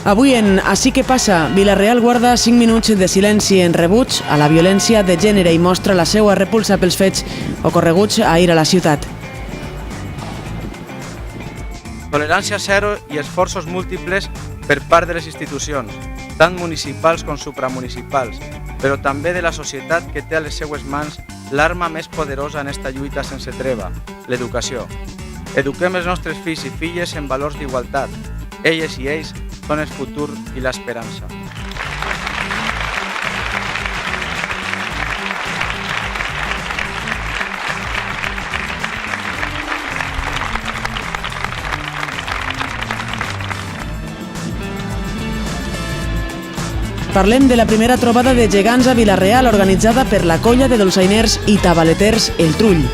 Avui en Així que passa, Vila-real guarda 5 minuts de silenci en rebuig a la violència de gènere i mostra la seva repulsa pels fets ocorreguts ahir a la ciutat. Tolerància zero i esforços múltiples per part de les institucions, tant municipals com supramunicipals, però també de la societat que té a les seues mans l'arma més poderosa en esta lluita sense treva, l'educació. Eduquem els nostres fills i filles en valors d'igualtat. Elles i ells són el futur i l'esperança. Parlem de la primera trobada de gegants a Vila-real organitzada per la colla de dolçainers i tabaleters El Trull.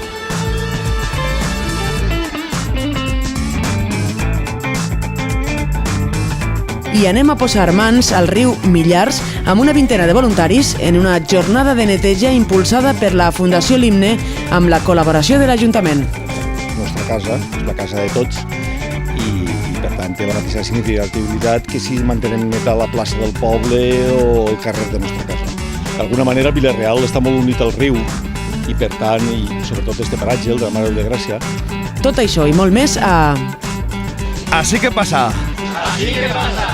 I anem a posar mans al riu Millars amb una vintena de voluntaris en una jornada de neteja impulsada per la Fundació L'Himne amb la col·laboració de l'Ajuntament. La nostra casa és la casa de tots i per tant té la mateixa significativitat que si mantenem net a la plaça del poble o el carrer de la nostra casa. D'alguna manera Vila-real està molt unit al riu i per tant, i sobretot este paratge, el de la Mare de Gràcia. Tot això i molt més a... Així que passa. Así que pasa.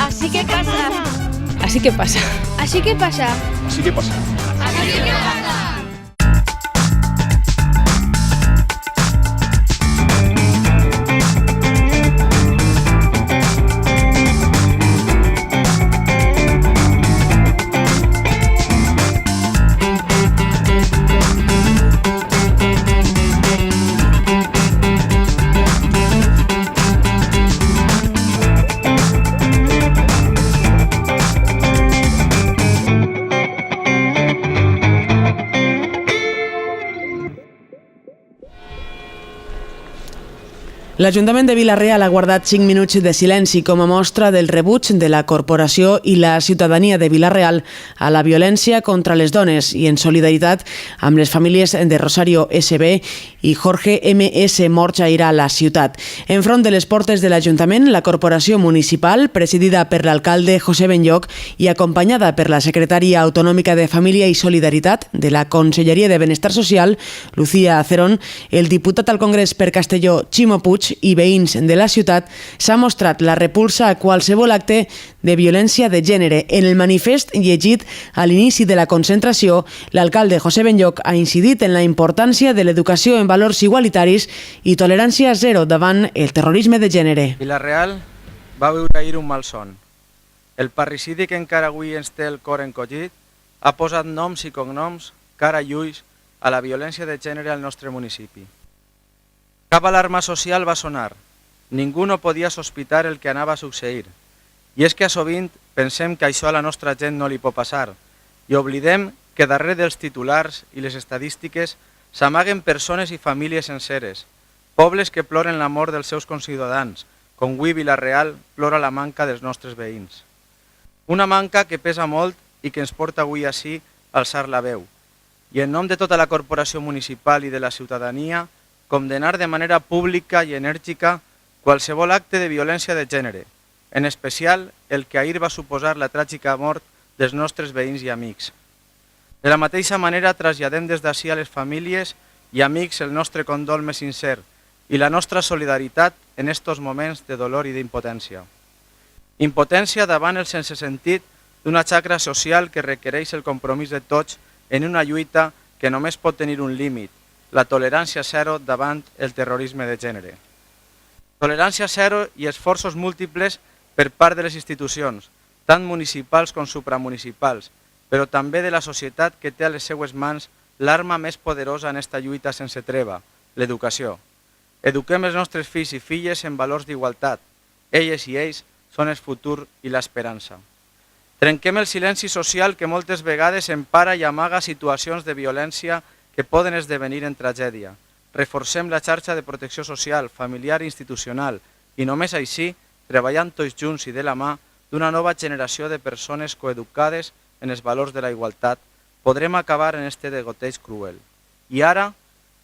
Así que pasa. Así que pasa. Así que pasa. Així que passa. Así que pasa. L'Ajuntament de Vila-real ha guardat 5 minuts de silenci com a mostra del rebuig de la corporació i la ciutadania de Vila-real a la violència contra les dones i en solidaritat amb les famílies de Rosario S.B. i Jorge M.S. morts ahir a la ciutat. Enfront de les portes de l'Ajuntament, la corporació municipal, presidida per l'alcalde José Benlloch i acompanyada per la secretària autonòmica de Família i Solidaritat de la Conselleria de Benestar Social, Lucía Acerón, el diputat al Congrés per Castelló, Ximo Puig, i veïns de la ciutat, s'ha mostrat la repulsa a qualsevol acte de violència de gènere. En el manifest llegit a l'inici de la concentració, l'alcalde José Benlloch ha incidit en la importància de l'educació en valors igualitaris i tolerància zero davant el terrorisme de gènere. Vila-real va viure ahir un malson. El parricidi que encara avui ens té el cor encollit ha posat noms i cognoms, cara i ulls, a la violència de gènere al nostre municipi. Cap alarma social va sonar. Ningú no podia sospitar el que anava a succeir. I és que a sovint pensem que això a la nostra gent no li pot passar i oblidem que darrere dels titulars i les estadístiques s'amaguen persones i famílies senceres, pobles que ploren la mort dels seus conciutadans, com avui Vila-real plora la manca dels nostres veïns. Una manca que pesa molt i que ens porta avui ací a alçar la veu. I en nom de tota la corporació municipal i de la ciutadania, condenar de manera pública i enèrgica qualsevol acte de violència de gènere, en especial el que ahir va suposar la tràgica mort dels nostres veïns i amics. De la mateixa manera traslladem des d'ací a les famílies i amics el nostre condol més sincer i la nostra solidaritat en estos moments de dolor i d'impotència. Impotència davant el sense sentit d'una xacra social que requereix el compromís de tots en una lluita que només pot tenir un límit, la tolerància zero davant el terrorisme de gènere. Tolerància zero i esforços múltiples per part de les institucions, tant municipals com supramunicipals, però també de la societat que té a les seues mans l'arma més poderosa en esta lluita sense treva, l'educació. Eduquem els nostres fills i filles en valors d'igualtat. Elles i ells són el futur i l'esperança. Trenquem el silenci social que moltes vegades empara i amaga situacions de violència que poden esdevenir en tragèdia. Reforcem la xarxa de protecció social, familiar i institucional i només així, treballant tots junts i de la mà d'una nova generació de persones coeducades en els valors de la igualtat, podrem acabar en este degoteig cruel. I ara,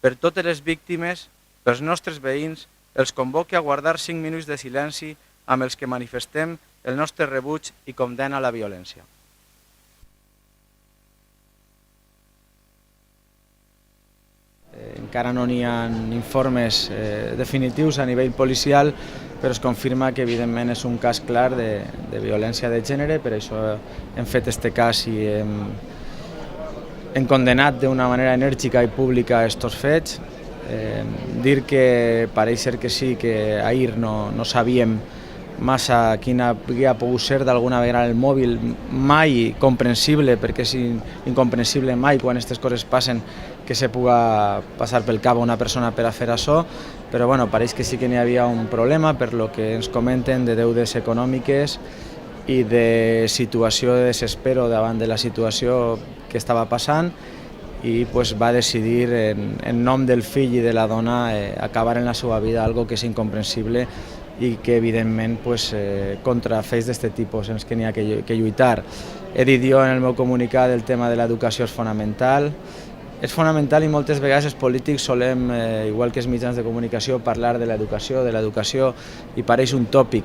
per totes les víctimes, pels nostres veïns els convoque a guardar 5 minuts de silenci amb els que manifestem el nostre rebuig i condena a la violència. Encara no n'hi ha informes definitius a nivell policial, però es confirma que evidentment és un cas clar de violència de gènere, per això hem fet este cas i hem condenat d'una manera enèrgica i pública aquests fets. Dir que pareix ser que sí, que ahir no sabíem massa quina havia pogut ser d'alguna vegada el mòbil, mai comprensible, perquè és incomprensible mai quan aquestes coses passen que se puga passar pel cap a una persona per a fer això, però bueno, pareix que sí que n'hi havia un problema per lo que ens comenten de deudes econòmiques i de situació de desespero davant de la situació que estava passant, i pues, va decidir en nom del fill i de la dona acabar en la seva vida algo que és incomprensible i que evidentment pues, contra fets d'aquest tipus en què n'hi ha que lluitar. He dit jo en el meu comunicat el tema de l'educació és fonamental. És fonamental i moltes vegades els polítics solem, igual que els mitjans de comunicació, parlar de l'educació i pareix un tòpic,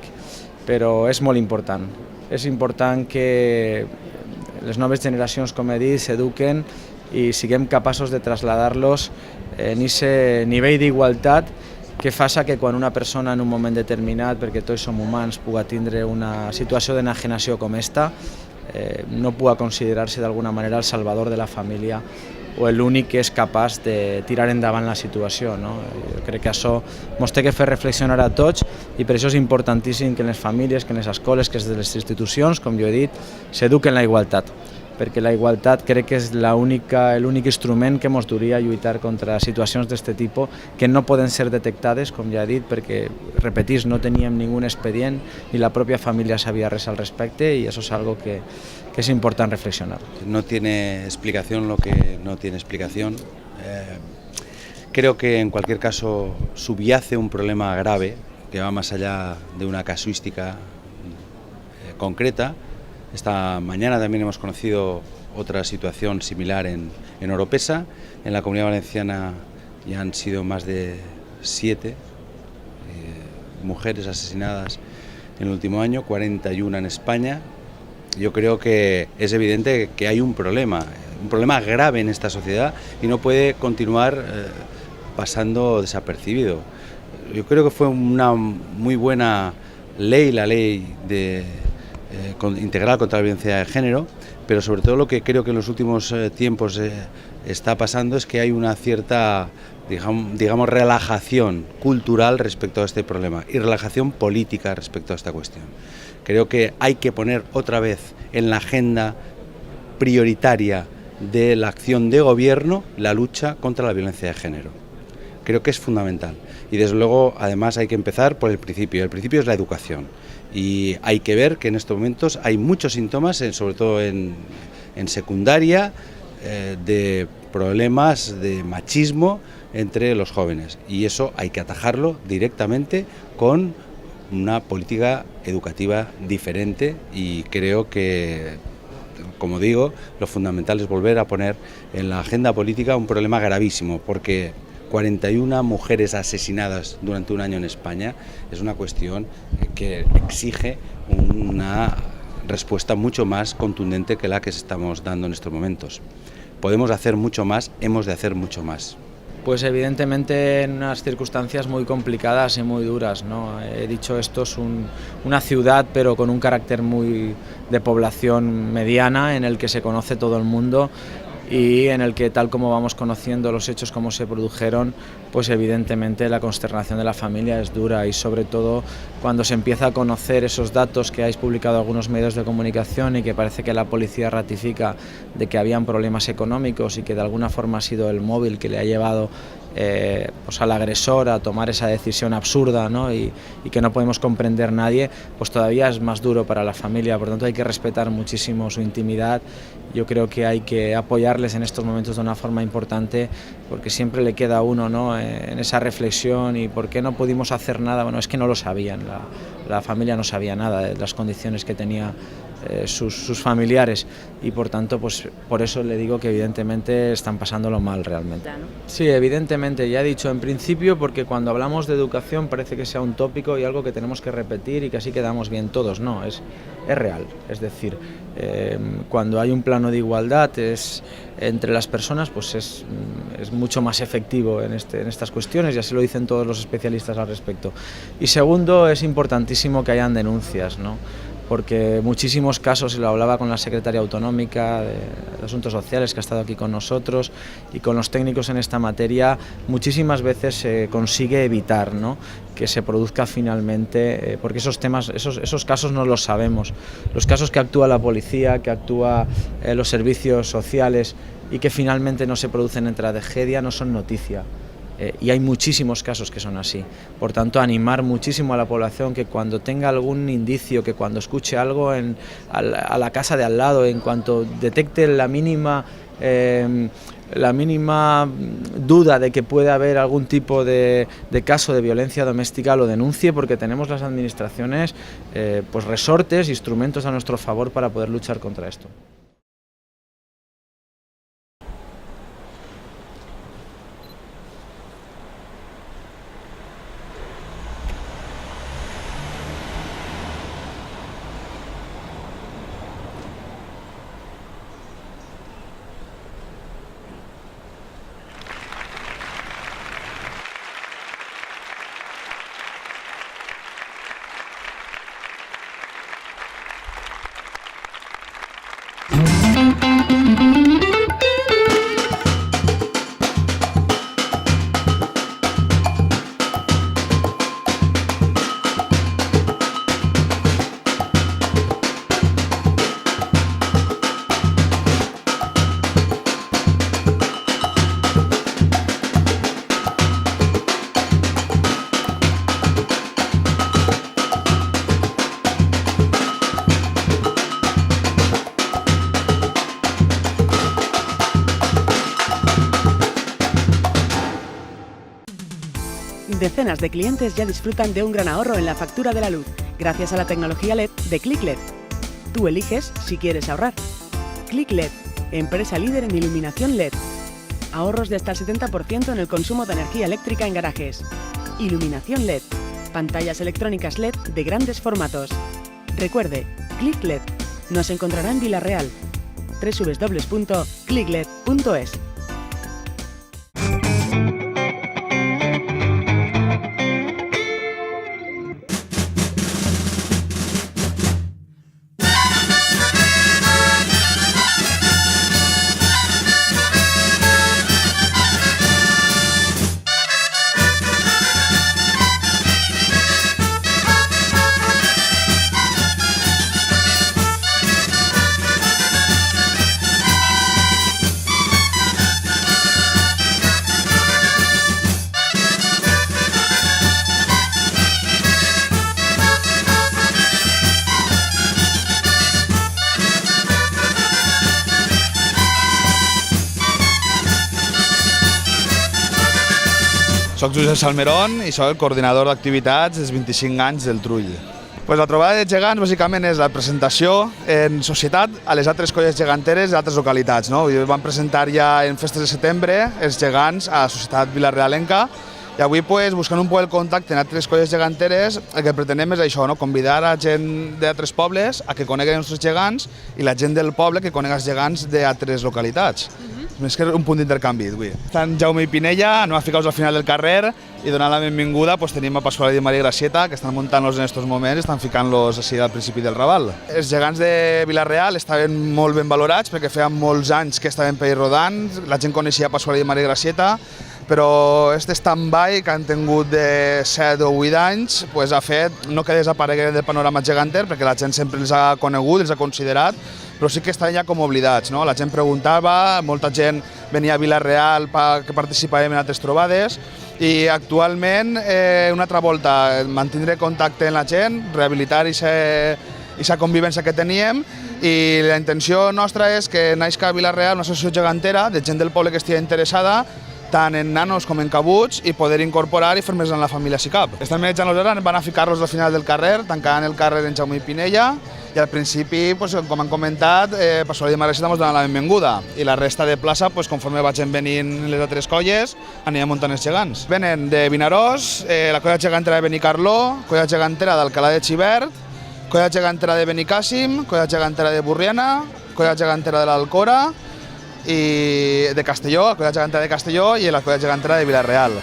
però és molt important. És important que les noves generacions, com he dit, s'eduquen i siguem capaços de traslladar-los en aquest nivell d'igualtat que fa que quan una persona en un moment determinat, perquè tots som humans, puga tindre una situació d'enajenació com esta, no puga considerar-se d'alguna manera el salvador de la família o l'únic que és capaç de tirar endavant la situació. Jo crec que això ens té que fer reflexionar a tots i per això és importantíssim que en les famílies, que en les escoles, que en les institucions, com jo he dit, s'eduquen la igualtat, perquè la igualtat crec que és l'únic instrument que ens duria a lluitar contra situacions d'aquest tipus que no poden ser detectades, com ja he dit, perquè, repetís, no teníem ningú expedient ni la pròpia família sabia res al respecte i això és algo que es important reflexionar. No tiene explicación lo que no tiene explicación. Creo que en cualquier caso subyace un problema grave que va más allá de una casuística concreta. Esta mañana también hemos conocido otra situación similar en Oropesa. En la Comunidad Valenciana ya han sido más de 7 mujeres asesinadas en el último año, 41 en España. Yo creo que es evidente que hay un problema grave en esta sociedad y no puede continuar pasando desapercibido. Yo creo que fue una muy buena ley, la ley integral contra la violencia de género, pero sobre todo lo que creo que en los últimos tiempos está pasando es que hay una cierta, digamos, relajación cultural respecto a este problema y relajación política respecto a esta cuestión. Creo que hay que poner otra vez en la agenda prioritaria de la acción de gobierno la lucha contra la violencia de género. Creo que es fundamental y desde luego además hay que empezar por el principio. El principio es la educación y hay que ver que en estos momentos hay muchos síntomas, sobre todo en secundaria, de problemas de machismo entre los jóvenes y eso hay que atajarlo directamente con una política educativa diferente y creo que, como digo, lo fundamental es volver a poner en la agenda política un problema gravísimo porque 41 mujeres asesinadas durante un año en España es una cuestión que exige una respuesta mucho más contundente que la que estamos dando en estos momentos. Podemos hacer mucho más, hemos de hacer mucho más. Pues evidentemente en unas circunstancias muy complicadas y muy duras, ¿no? He dicho, esto es una ciudad pero con un carácter muy de población mediana en el que se conoce todo el mundo y en el que tal como vamos conociendo los hechos como se produjeron, pues evidentemente la consternación de la familia es dura y sobre todo cuando se empieza a conocer esos datos que habéis publicado algunos medios de comunicación y que parece que la policía ratifica de que habían problemas económicos y que de alguna forma ha sido el móvil que le ha llevado pues al agresor a tomar esa decisión absurda, ¿no? y que no podemos comprender nadie, pues todavía es más duro para la familia. Por tanto hay que respetar muchísimo su intimidad. Yo creo que hay que apoyarles en estos momentos de una forma importante porque siempre le queda a uno, ¿no? En esa reflexión y por qué no pudimos hacer nada. Bueno, es que no lo sabían, la familia no sabía nada de las condiciones que tenía sus familiares, y por tanto, pues por eso le digo que evidentemente están pasándolo mal realmente. Sí, evidentemente, ya he dicho en principio, porque cuando hablamos de educación parece que sea un tópico y algo que tenemos que repetir y que así quedamos bien todos. No, es real. Es decir, cuando hay un plano de igualdad entre las personas, pues es mucho más efectivo en estas cuestiones, y así lo dicen todos los especialistas al respecto. Y segundo, es importantísimo que hayan denuncias, ¿no? Porque muchísimos casos, y lo hablaba con la secretaria autonómica de Asuntos Sociales que ha estado aquí con nosotros y con los técnicos en esta materia, muchísimas veces se consigue evitar, ¿no?, que se produzca finalmente, porque esos casos no los sabemos. Los casos que actúa la policía, que actúa los servicios sociales y que finalmente no se producen en tragedia no son noticia. Y hay muchísimos casos que son así. Por tanto, animar muchísimo a la población que cuando tenga algún indicio, que cuando escuche algo a la casa de al lado, en cuanto detecte la mínima duda de que puede haber algún tipo de caso de violencia doméstica, lo denuncie, porque tenemos las administraciones pues resortes, instrumentos a nuestro favor para poder luchar contra esto. Decenas de clientes ya disfrutan de un gran ahorro en la factura de la luz, gracias a la tecnología LED de ClickLED. Tú eliges si quieres ahorrar. ClickLED, empresa líder en iluminación LED. Ahorros de hasta el 70% en el consumo de energía eléctrica en garajes. Iluminación LED, pantallas electrónicas LED de grandes formatos. Recuerde, ClickLED. Nos encontrará en Vila-real. www.clickled.es. Soc Josep Salmerón i soc el coordinador d'activitats dels 25 anys del Trull. La trobada de gegants bàsicament és la presentació en societat a les altres colles geganteres d'altres localitats. Vam presentar ja en festes de setembre els gegants a la societat vilarealenca, i avui, buscant un poc el contacte en altres colles geganteres, el que pretenem és això, convidar a gent d'altres pobles a que coneguen els nostres gegants i la gent del poble que conegui els gegants d'altres localitats. És que és un punt d'intercanvi avui. Estan Jaume i Pinella, anem a ficar-nos al final del carrer i donant la benvinguda tenim a Pasqual i Maria Gracieta, que estan muntant-los en aquests moments, estan ficant-los així al principi del Raval. Els gegants de Vila-real estaven molt ben valorats perquè feien molts anys que estaven per ahí rodant, la gent coneixia Pasqual i Maria Gracieta, però aquest stand-by que han tingut de 7 o 8 anys ha fet no que desapareguen del panorama geganter, perquè la gent sempre els ha conegut, els ha considerat, però sí que estan ja com oblidats. La gent preguntava, molta gent venia a Vila-real que participàvem en altres trobades, i actualment una altra volta mantindre contacte amb la gent, rehabilitar aquesta convivència que teníem, i la intenció nostra és que naixca a Vila-real una associació gegantera de gent del poble que estigui interessada tant en nanos com en cabuts, i poder incorporar i fer més en la família si cap. Estan manejant-los ara, van a ficar-los al final del carrer, tancant el carrer en Jaume i Pinella, i al principi, com han comentat, per Solidaritat Marresa estamos donant la benvinguda i la resta de plaça, conforme vagin venint les altres colles, anirem muntant els gegants. Venen de Vinaròs, la colla gegantera de Benicarló, colla gegantera d'Alcalà de Xivert, colla gegantera de Benicàssim, colla gegantera de Burriana, colla gegantera de l'Alcora i de Castelló, la colla gegantera de Castelló i la colla gegantera de Vila-real.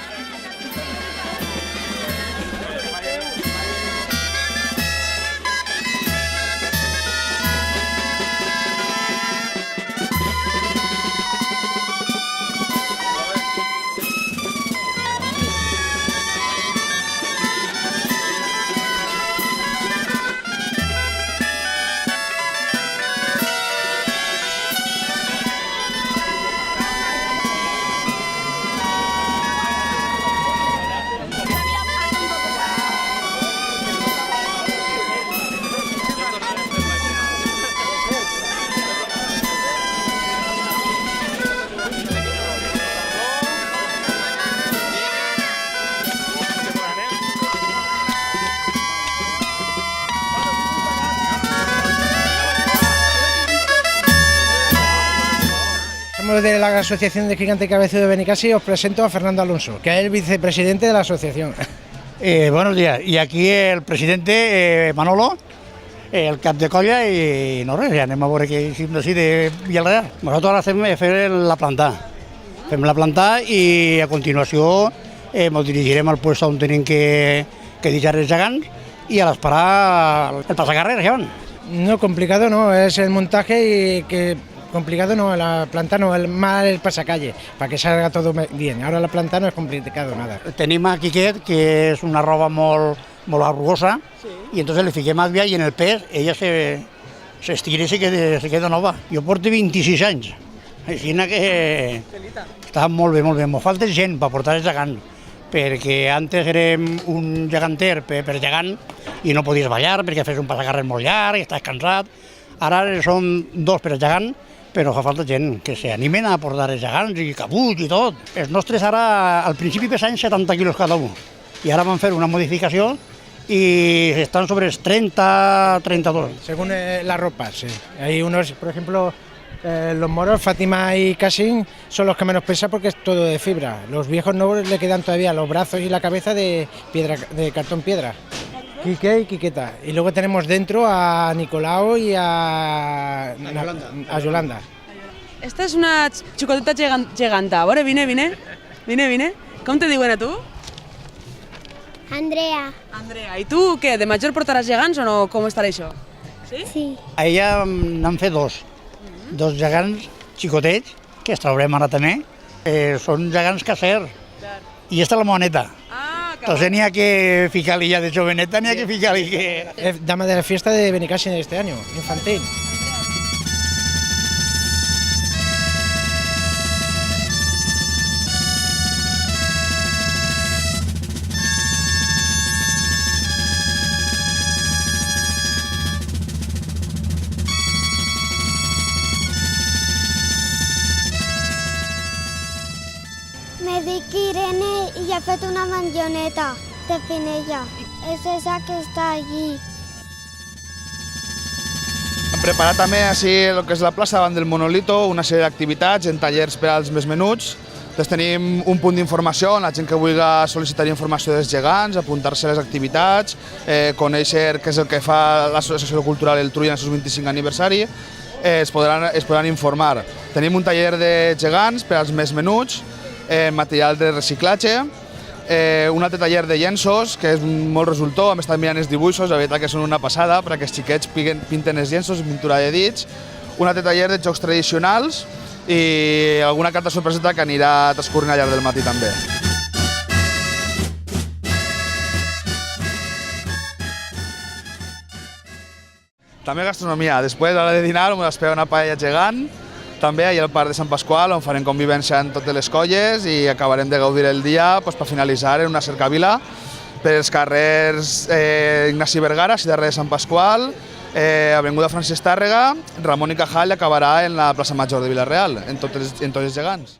De la Asociación de Gigante Cabezudo de Benicàssim os presento a Fernando Alonso, que es el vicepresidente de la asociación. Buenos días, y aquí el presidente Manolo, el cap de colla i no res, ja anem a veure què hicim d'ací de Villarreal. Nosaltres ara fem la planta, i a continuació ens dirigirem al lloc on tenim que deixar els gegants i a l'esperar el passacarrer, ja van. No, complicado no, es el montaje y que... Complicado no, la planta no, el pasacalle, para que salga todo bien. Ahora la planta no es complicado nada. Tenim a Quiquet, que és una roba molt arrugosa, i entonces le fiquem àvia i en el pes ella s'estira i se queda nova. Jo porto 26 anys, així que està molt bé, molt bé. M'ho falta gent per portar els gegants, perquè antes érem un geganter per gegant i no podies ballar perquè fes un passacarrer molt llarg i estàs cansat. Ara som dos per gegant, però fa falta gent que s'animen a portar els gegants i cabuts i tot. Els nostres ara, al principi pesaven 70 quilos cada un, i ara van fer una modificació y están sobre 30, 32. Según la ropa, sí. Hay unos, por ejemplo, los moros, Fátima y Casín, son los que menos pesan porque es todo de fibra. Los viejos no le quedan todavía los brazos y la cabeza de piedra, de cartón piedra. Quique y Quiqueta. Y luego tenemos dentro a Nicolau y a Yolanda. Esta és una xicoteta geganta. A veure, vine. Com te diuen a tu? Andrea. Andrea. I tu què, de major portaràs gegants o no? Com estarà això? Sí. A ella n'han fet dos gegants xicotets, que els traurem ara també. Són gegants casers. I esta és la moneta. Entonces ni hay que fijarle ya de joveneta, ni hay que fijarle que... Es dama de la fiesta de Benicàssim de este año, infantil. Me dic Irene i ha fet una manjoneta de Pinella. És esa que està allí. Hem preparat també així el que és la plaça davant del Monolito, una sèrie d'activitats en tallers per als més menuts. Després tenim un punt d'informació on la gent que vulgui sol·licitar informació dels gegants, apuntar-se a les activitats, conèixer què és el que fa l'Associació Cultural El Trull en el seu 25 aniversari, es podran informar. Tenim un taller de gegants per als més menuts, material de reciclatge, un altre taller de llenços, que és molt resultor, hem estat mirant els dibuixos, la veritat que són una passada, perquè els xiquets pinten els llenços, pintura de dits, un altre taller de jocs tradicionals i alguna carta sorpreseta que anirà transcorrent al llarg del matí també. També gastronomia, després a l'hora de dinar ens espera una paella gegant, també allà al Parc de Sant Pasqual, on farem convivència amb totes les colles i acabarem de gaudir el dia per finalitzar en una cercavila per els carrers Ignasi Vergara, darrere de Sant Pasqual, Avinguda Francesc Tàrrega, Ramon i Cajal i acabarà en la plaça Major de Vila-real, en tots els gegants.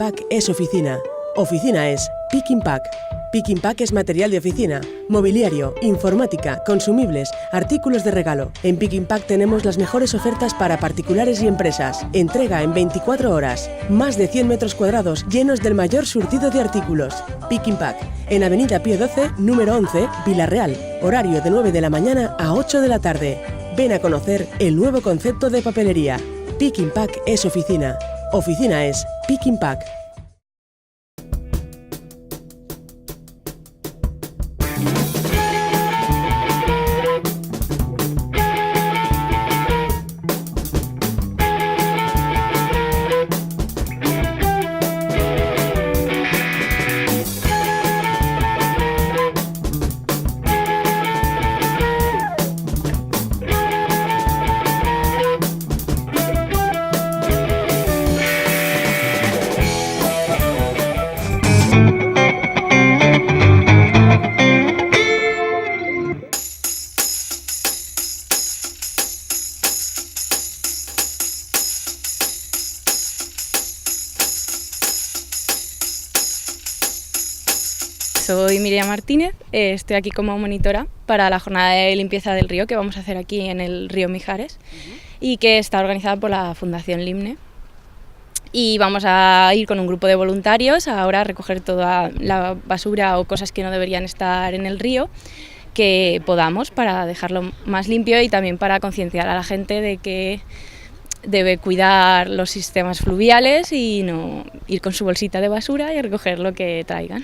Pack es oficina. Oficina es Pick and Pack. Pick and Pack es material de oficina, mobiliario, informática, consumibles, artículos de regalo. En Pick and Pack tenemos las mejores ofertas para particulares y empresas. Entrega en 24 horas. Más de 100 metros cuadrados llenos del mayor surtido de artículos. Pick and Pack, en Avenida Pío XII, número 11, Vila-real. Horario de 9 de la mañana a 8 de la tarde. Ven a conocer el nuevo concepto de papelería. Pick and Pack es oficina. Oficina es Pick and Pack. Soy Miriam Martínez, estoy aquí como monitora para la jornada de limpieza del río que vamos a hacer aquí en el río Mijares y que está organizada por la Fundación Limne. Y vamos a ir con un grupo de voluntarios ahora a recoger toda la basura o cosas que no deberían estar en el río que podamos para dejarlo más limpio y también para concienciar a la gente de que debe cuidar los sistemas fluviales y no ir con su bolsita de basura y recoger lo que traigan.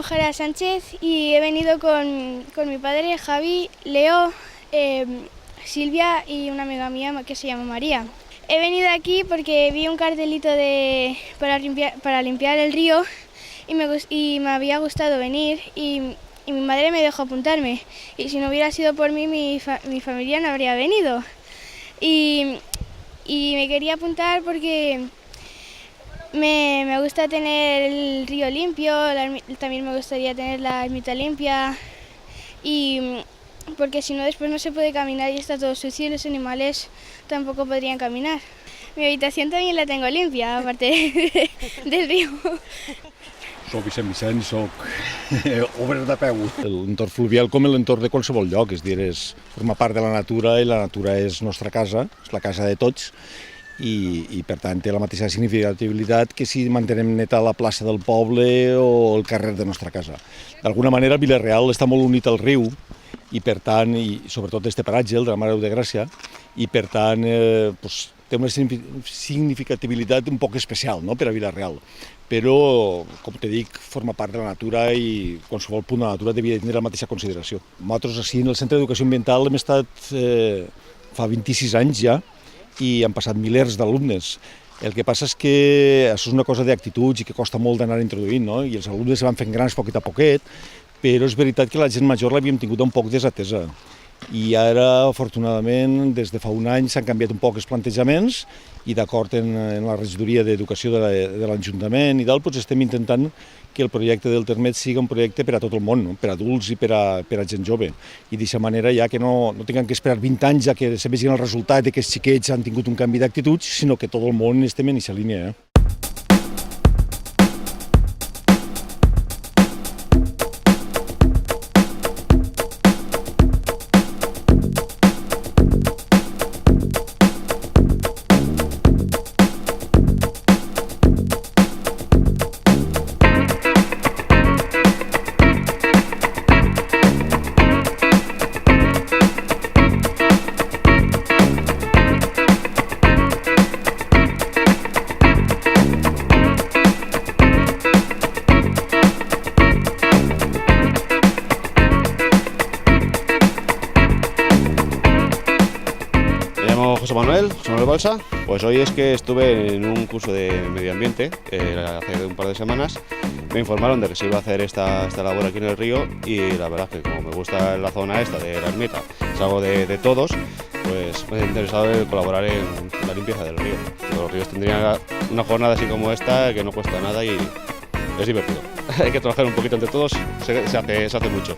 Jara Sánchez y he venido con mi padre, Javi, Leo, Silvia y una amiga mía que se llama María. He venido aquí porque vi un cartelito para limpiar el río y me había gustado venir y mi madre me dejó apuntarme. Y si no hubiera sido por mí, mi familia no habría venido. Y me quería apuntar porque me gusta tener el río limpio, también me gustaría tener la ermita limpia y porque si no después no se puede caminar y está todo sucio y los animales tampoco podrían caminar. Mi habitación también la tengo limpia, aparte del río. Soc Vicent Vicent, soc obrer de peu. L'entorn fluvial com l'entorn de qualsevol lloc, és dir, forma part de la natura i la natura és nostra casa, és la casa de tots i per tant té la mateixa significativitat que si mantenem neta la plaça del poble o el carrer de nostra casa. D'alguna manera Vila-real està molt unit al riu i per tant, i sobretot este paratge, el de la Mare de Gràcia, i per tant té una significativitat un poc especial per a Vila-real. Però, com te dic, forma part de la natura i qualsevol punt de la natura devia tenir la mateixa consideració. Nosaltres, així, en el Centre d'Educació Ambiental hem estat fa 26 anys ja i han passat milers d'alumnes. El que passa és que això és una cosa d'actituds i que costa molt d'anar introduint, no? I els alumnes se van fent grans poquet a poquet, però és veritat que la gent major l'havíem tingut un poc desatesa. I ara, afortunadament, des de fa un any s'han canviat un poc els plantejaments i d'acord en la regidoria d'Educació de l'Ajuntament i doncs estem intentant que el projecte del Termet sigui un projecte per a tot el món, no? Per a adults i per a gent jove. I d'aquesta manera ja que no tinguem que esperar 20 anys a que se vegin el resultat de que els xiquets han tingut un canvi d'actituds, sinó que tot el món estem en aquesta línia. José Manuel Balsa. Pues hoy es que estuve en un curso de medio ambiente hace un par de semanas. Me informaron de que se iba a hacer esta labor aquí en el río y la verdad es que como me gusta la zona esta de la ermita, es algo de todos, pues me he interesado en colaborar en la limpieza del río. Los ríos tendrían una jornada así como esta que no cuesta nada y es divertido. Hay que trabajar un poquito entre todos, se hace mucho.